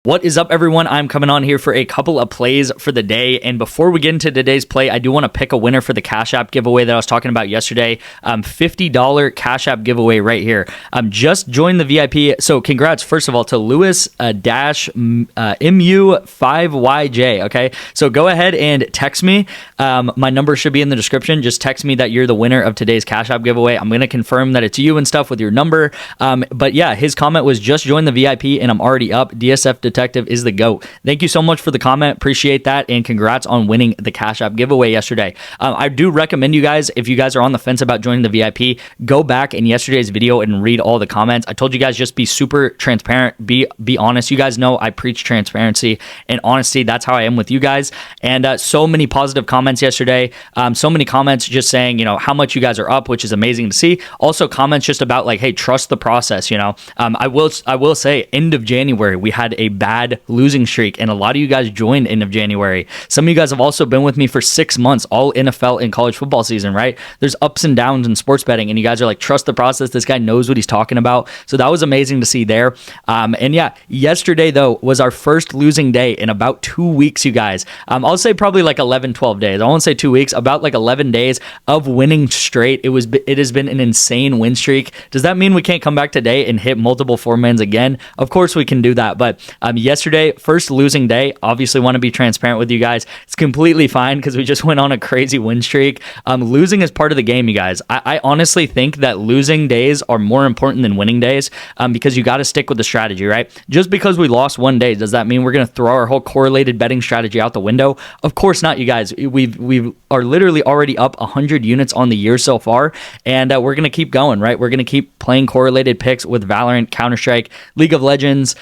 What is up, everyone? I'm coming on here for a couple of plays for the day. And before we get into today's play, I do want to pick a winner for the Cash App giveaway that I was talking about yesterday. $50 Cash App giveaway right here. Just joined the VIP. So congrats, first of all, to Lewis-MU5YJ. Okay, so go ahead and text me. My number should be in the description. Just text me that you're the winner of today's Cash App giveaway. I'm going to confirm that it's you and stuff with your number. But yeah, his comment was just join the VIP and I'm already up. DSF Detective is the GOAT. Thank you so much for the comment. Appreciate that. And congrats on winning the Cash App giveaway yesterday. I do recommend you guys, if you guys are on the fence about joining the VIP, go back in yesterday's video and read all the comments. I told you guys just be super transparent, be honest. You guys know I preach transparency and honesty. That's how I am with you guys. And so many positive comments yesterday. So many comments just saying, you know, how much you guys are up, which is amazing to see. Also comments just about like, hey, trust the process. You know, I will say end of January, we had a bad losing streak, and a lot of you guys joined end of January. Some of you guys have also been with me for 6 months, all NFL and college football season, right? There's ups and downs in sports betting, and you guys are like, trust the process. This guy knows what he's talking about. So that was amazing to see there. And yeah, yesterday though was our first losing day in about 2 weeks, you guys. I'll say probably like 11, 12 days. I won't say 2 weeks, about like 11 days of winning straight. It has been an insane win streak. Does that mean we can't come back today and hit multiple 4-mans again? Of course we can do that, but yesterday, first losing day, obviously want to be transparent with you guys. It's completely fine because we just went on a crazy win streak. Losing is part of the game, you guys. I honestly think that losing days are more important than winning days because you got to stick with the strategy, right? Just because we lost one day, does that mean we're going to throw our whole correlated betting strategy out the window? Of course not, you guys. We are literally already up 100 units on the year so far, and we're going to keep going, right? We're going to keep playing correlated picks with Valorant, Counter-Strike, League of Legends,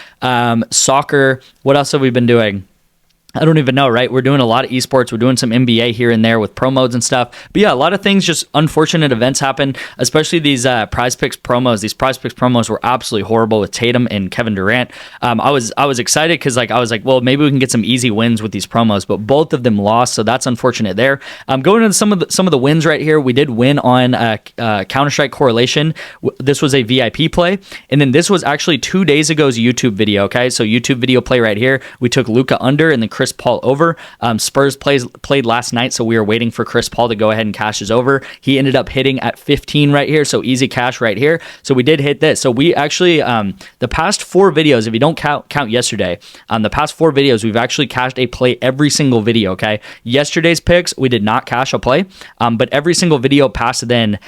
soccer. What else have we been doing? I don't even know, right? We're doing a lot of esports. We're doing some NBA here and there with pro modes and stuff. But yeah, a lot of things, just unfortunate events happen, especially these Prizepicks promos. These Prizepicks promos were absolutely horrible with Tatum and Kevin Durant. I was excited because I was like, well, maybe we can get some easy wins with these promos, but both of them lost, so that's unfortunate there. Going into some of the wins right here, we did win on Counter-Strike Correlation. This was a VIP play, and then this was actually 2 days ago's YouTube video, okay? So YouTube video play right here. We took Luka under and then Chris Paul over. Spurs played last night, so we were waiting for Chris Paul to go ahead and cash his over. He ended up hitting at 15 right here, so easy cash right here. So we did hit this. So we actually, the past 4 videos, if you don't count yesterday, the past 4 videos, we've actually cashed a play every single video, okay? Yesterday's picks, we did not cash a play, but every single video past then,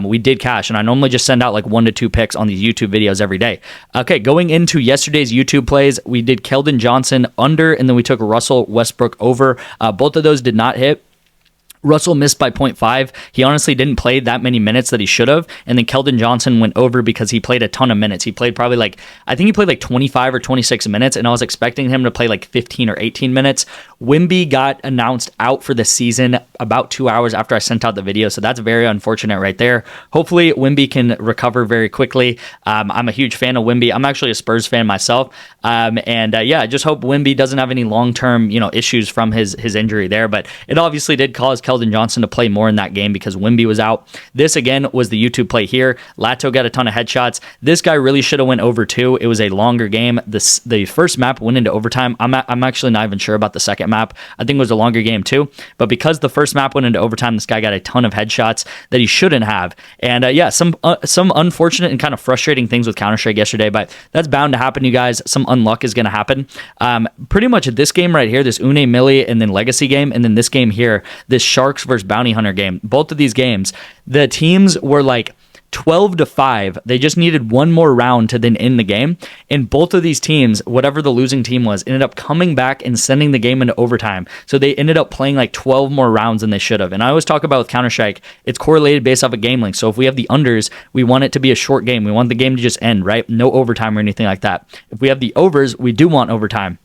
we did cash, and I normally just send out like 1 to 2 picks on these YouTube videos every day. Okay, going into yesterday's YouTube plays, we did Keldon Johnson under, and then we took Russell Westbrook over. Both of those did not hit. Russell missed by 0.5. He honestly didn't play that many minutes that he should have. And then Keldon Johnson went over because he played a ton of minutes. He played probably I think he played like 25 or 26 minutes, and I was expecting him to play like 15 or 18 minutes. Wemby got announced out for the season about 2 hours after I sent out the video, so that's very unfortunate right there. Hopefully, Wemby can recover very quickly. I'm a huge fan of Wemby. I'm actually a Spurs fan myself. Yeah, I just hope Wemby doesn't have any long-term, issues from his injury there. But it obviously did cause Keldon Johnson to play more in that game because Wemby was out. This again was the YouTube play here. Lato got a ton of headshots. This guy really should have went over too. It was a longer game. The first map went into overtime. I'm actually not even sure about the second map. I think it was a longer game too. But because the first map went into overtime, this guy got a ton of headshots that he shouldn't have. And yeah, some unfortunate and kind of frustrating things with Counter-Strike yesterday, but that's bound to happen, you guys. Some unluck is going to happen. Pretty much this game right here, this Une Millie and then Legacy game, and then this game here, this Sharks versus Bounty Hunter game. Both of these games, the teams were like 12-5. They just needed one more round to then end the game. And both of these teams, whatever the losing team was, ended up coming back and sending the game into overtime. So they ended up playing like 12 more rounds than they should have. And I always talk about with Counter-Strike, it's correlated based off of game length. So if we have the unders, we want it to be a short game. We want the game to just end, right? No overtime or anything like that. If we have the overs, we do want overtime.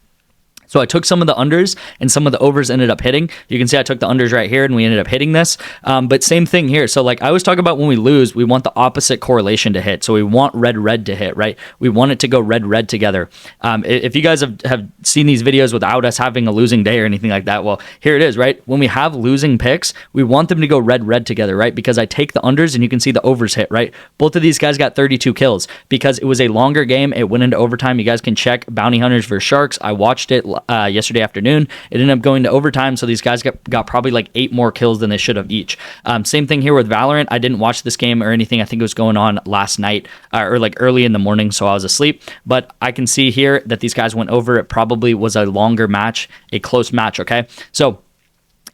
So I took some of the unders and some of the overs ended up hitting. You can see I took the unders right here and we ended up hitting this. But same thing here. So like I always talk about when we lose, we want the opposite correlation to hit. So we want red to hit, right? We want it to go red together. If you guys have seen these videos without us having a losing day or anything like that, well, here it is, right? When we have losing picks, we want them to go red together, right? Because I take the unders and you can see the overs hit, right? Both of these guys got 32 kills because it was a longer game. It went into overtime. You guys can check Bounty Hunters versus Sharks. I watched it yesterday afternoon. It ended up going to overtime, so these guys got probably like 8 more kills than they should have each. Same thing here with Valorant. I didn't watch this game or anything. I think it was going on last night or like early in the morning, so I was asleep. But I can see here that these guys went over. It probably was a longer match, a close match, okay? So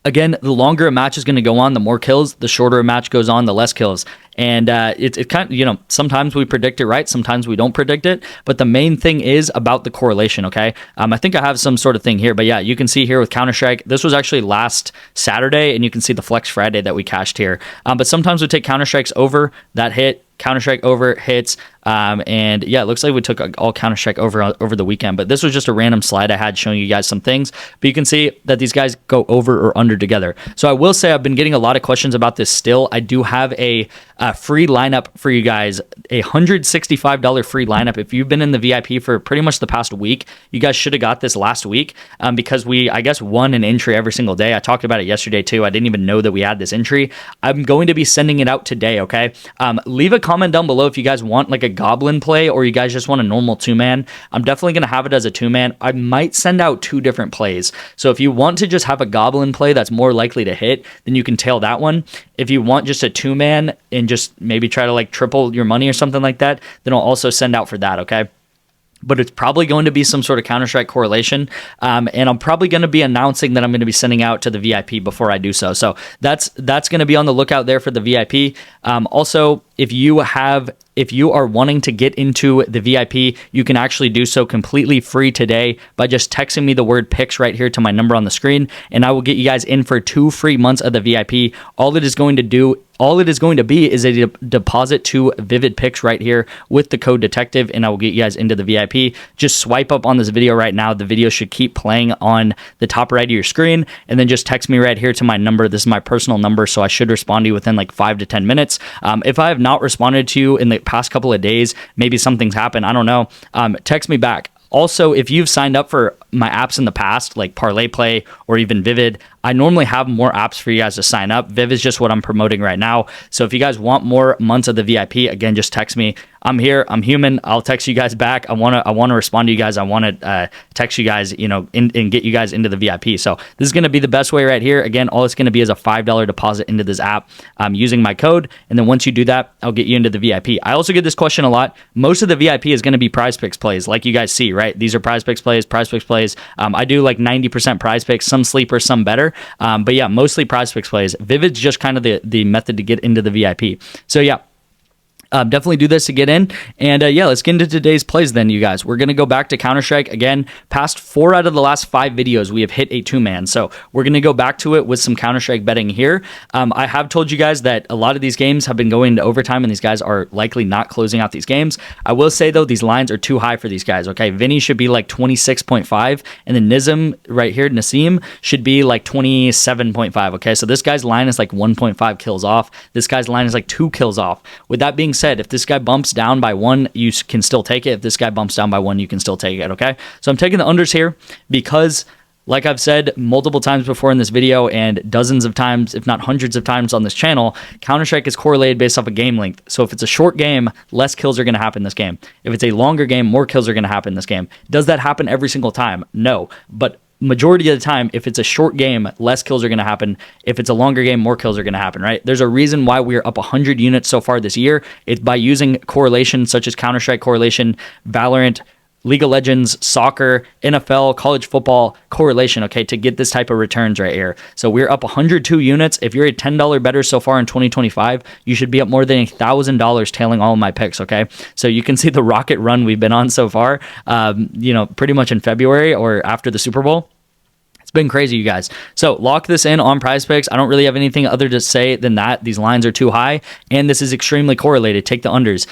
again, the longer a match is going to go on, the more kills. The shorter a match goes on, the less kills. And it kind of, sometimes we predict it right, sometimes we don't predict it. But the main thing is about the correlation, okay? I think I have some sort of thing here. But yeah, you can see here with Counter-Strike, this was actually last Saturday, and you can see the Flex Friday that we cashed here. But sometimes we take Counter-Strikes over, that hit, Counter-Strike over hits, and yeah, it looks like we took all Counter-Strike over the weekend, but this was just a random slide I had showing you guys some things, but you can see that these guys go over or under together. So I will say I've been getting a lot of questions about this still. I do have a free lineup for you guys, a $165 free lineup. If you've been in the VIP for pretty much the past week, you guys should have got this last week because we, I guess, won an entry every single day. I talked about it yesterday too. I didn't even know that we had this entry. I'm going to be sending it out today, okay? Leave a comment down below if you guys want like a goblin play or you guys just want a normal 2-man. I'm definitely going to have it as a 2-man. I might send out 2 different plays. So if you want to just have a goblin play that's more likely to hit, then you can tail that one. If you want just a 2-man and just maybe try to like triple your money or something like that, then I'll also send out for that, okay? But it's probably going to be some sort of Counter-Strike correlation. And I'm probably going to be announcing that I'm going to be sending out to the VIP before I do so. So that's going to be on the lookout there for the VIP. Also, if you are wanting to get into the VIP, you can actually do so completely free today by just texting me the word picks right here to my number on the screen, and I will get you guys in for 2 free months of the VIP. All it is going to be is a deposit to Vivid Picks right here with the code detective, and I will get you guys into the VIP. Just swipe up on this video right now. The video should keep playing on the top right of your screen, and then just text me right here to my number. This is my personal number, so I should respond to you within like 5 to 10 minutes. If I have not responded to you in the past couple of days, maybe something's happened, I don't know, text me back. Also, if you've signed up for my apps in the past, like Parlay Play or even Vivid, I normally have more apps for you guys to sign up. Viv is just what I'm promoting right now. So if you guys want more months of the VIP, again, just text me. I'm here. I'm human. I'll text you guys back. I want to respond to you guys. I want to text you guys, and get you guys into the VIP. So this is going to be the best way right here. Again, all it's going to be is a $5 deposit into this app using my code. And then once you do that, I'll get you into the VIP. I also get this question a lot. Most of the VIP is going to be Prizepicks plays, like you guys see, right? These are Prizepicks plays. I do like 90% Prizepicks, some sleepers, some better. But yeah, mostly Prizepicks plays. Vivid's just kind of the method to get into the VIP. So yeah. Definitely do this to get in. And yeah, let's get into today's plays then, you guys. We're going to go back to Counter-Strike. Again, past 4 out of the last 5 videos, we have hit a 2-man. So we're going to go back to it with some Counter-Strike betting here. I have told you guys that a lot of these games have been going into overtime, and these guys are likely not closing out these games. I will say, though, these lines are too high for these guys, okay? Vinny should be like 26.5, and then Nizam right here, Nassim, should be like 27.5, okay? So this guy's line is like 1.5 kills off. This guy's line is like 2 kills off. With that being said, if this guy bumps down by 1, you can still take it. If this guy bumps down by 1, you can still take it, okay? So I'm taking the unders here because, like I've said multiple times before in this video and dozens of times, if not hundreds of times on this channel, Counter-Strike is correlated based off of game length. So if it's a short game, less kills are going to happen in this game. If it's a longer game, more kills are going to happen in this game. Does that happen every single time? No. But majority of the time, if it's a short game, less kills are going to happen. If it's a longer game, more kills are going to happen, right? There's a reason why we're up 100 units so far this year. It's by using correlation such as Counter-Strike correlation, Valorant, League of Legends, soccer, NFL, college football correlation, okay, to get this type of returns right here. So we're up 102 units. If you're a $10 bettor so far in 2025, you should be up more than $1,000 tailing all of my picks, okay? So you can see the rocket run we've been on so far, pretty much in February or after the Super Bowl. been crazy, you guys. So lock this in on Prizepicks. I don't really have anything other to say than that. These lines are too high, and this is extremely correlated. Take the unders.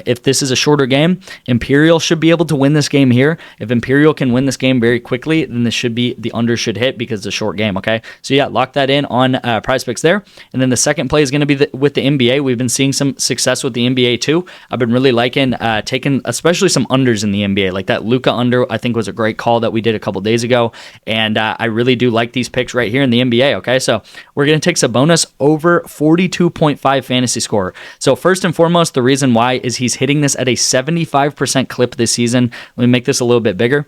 If this is a shorter game, Imperial should be able to win this game here. If Imperial can win this game very quickly, then this should be the under should hit because it's a short game. Okay, so yeah, lock that in on Prizepicks there. And then the second play is going to be with the NBA. We've been seeing some success with the NBA too. I've been really liking taking especially some unders in the NBA, like that Luka under. I think was a great call that we did a couple days ago, and I really do like these picks right here in the NBA, okay? So we're going to take Sabonis over 42.5 fantasy score. So first and foremost, the reason why is he's hitting this at a 75% clip this season. Let me make this a little bit bigger.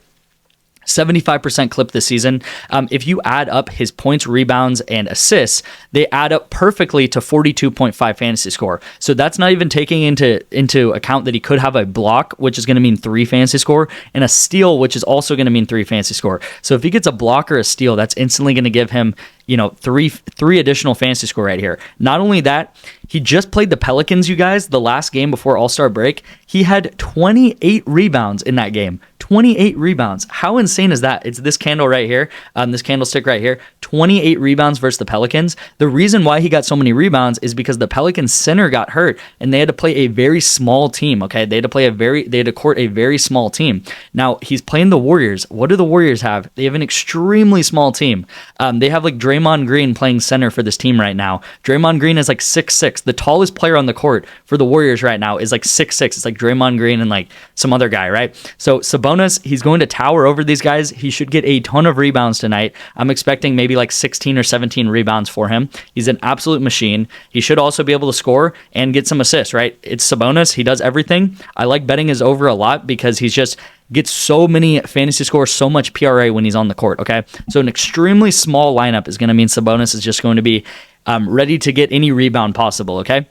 75% clip this season. If you add up his points, rebounds, and assists, they add up perfectly to 42.5 fantasy score. So that's not even taking into account that he could have a block, which is going to mean 3 fantasy score, and a steal, which is also going to mean 3 fantasy score. So if he gets a block or a steal, that's instantly going to give him, you know, three additional fantasy score right here. Not only that, he just played the Pelicans, you guys, the last game before All-Star break. He had 28 rebounds in that game. 28 rebounds. How insane is that? It's this candle right here, this candlestick right here. 28 rebounds versus the Pelicans. The reason why he got so many rebounds is because the Pelicans center got hurt and they had to play a very small team. Okay, they had to court a very small team. Now he's playing the Warriors. What do the Warriors have? They have an extremely small team. They have like Draymond Green playing center for this team right now. Draymond Green is like 6'6". The tallest player on the court for the Warriors right now is like 6'6". It's like Draymond Green and like some other guy, right? So Sabonis, he's going to tower over these guys. He should get a ton of rebounds tonight. I'm expecting maybe like 16 or 17 rebounds for him. He's an absolute machine. He should also be able to score and get some assists, right? It's Sabonis. He does everything. I like betting his over a lot because he's just gets so many fantasy scores, so much PRA when he's on the court, okay? So an extremely small lineup is going to mean Sabonis is just going to be ready to get any rebound possible, okay?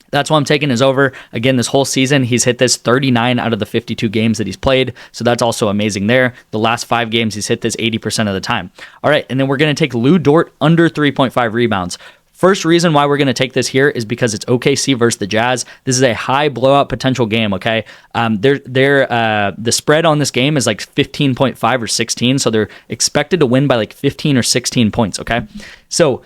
That's why I'm taking his over. Again, this whole season, he's hit this 39 out of the 52 games that he's played, so that's also amazing there. The last 5 games, he's hit this 80% of the time. All right, and then we're going to take Lou Dort under 3.5 rebounds. First reason why we're going to take this here is because it's OKC versus the Jazz. This is a high blowout potential game, okay? The spread on this game is like 15.5 or 16, so they're expected to win by like 15 or 16 points, okay? So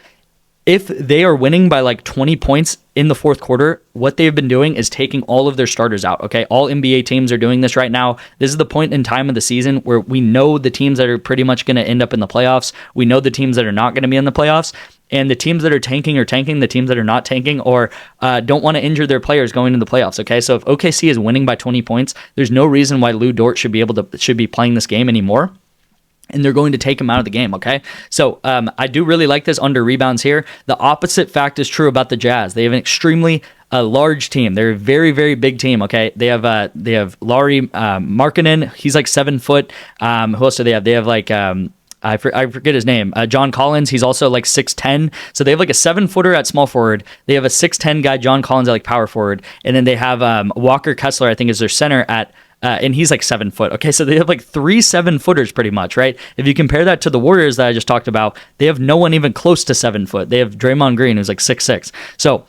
if they are winning by like 20 points in the fourth quarter, what they've been doing is taking all of their starters out, okay? All NBA teams are doing this right now. This is the point in time of the season where we know the teams that are pretty much going to end up in the playoffs. We know the teams that are not going to be in the playoffs. And the teams that are tanking, the teams that are not tanking or don't want to injure their players going into the playoffs, okay? So if OKC is winning by 20 points, there's no reason why Lou Dort should be playing this game anymore. And they're going to take him out of the game, okay? So I do really like this under rebounds here. The opposite fact is true about the Jazz. They have an extremely large team. They're a very, very big team, okay? They have Lauri Markkanen. He's like 7 foot. Who else do they have? They have like... I forget his name. John Collins, he's also like 6'10". So they have like a 7-footer at small forward. They have a 6'10" guy, John Collins, at like power forward. And then they have Walker Kessler, I think is their center at and he's like 7 foot. Okay, so they have like 3 7-footers pretty much, right? If you compare that to the Warriors that I just talked about, they have no one even close to 7 foot. They have Draymond Green, who's like 6'6". So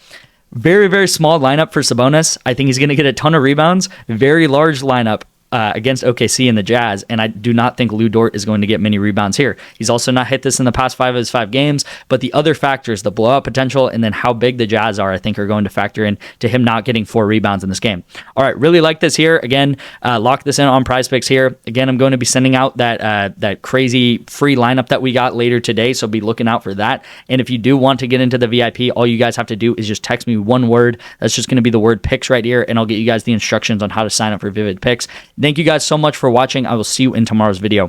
very, very small lineup for Sabonis. I think he's going to get a ton of rebounds. Very large lineup against OKC and the Jazz, and I do not think Lou Dort is going to get many rebounds here. He's also not hit this in the past 5 of his 5 games, but the other factors, the blowout potential, and then how big the Jazz are, I think are going to factor in to him not getting 4 rebounds in this game. All right, really like this here. Again, lock this in on Prizepicks here. Again, I'm going to be sending out that crazy free lineup that we got later today, so be looking out for that. And if you do want to get into the VIP, all you guys have to do is just text me one word. That's just going to be the word picks right here, and I'll get you guys the instructions on how to sign up for Vivid Picks. Thank you guys so much for watching. I will see you in tomorrow's video.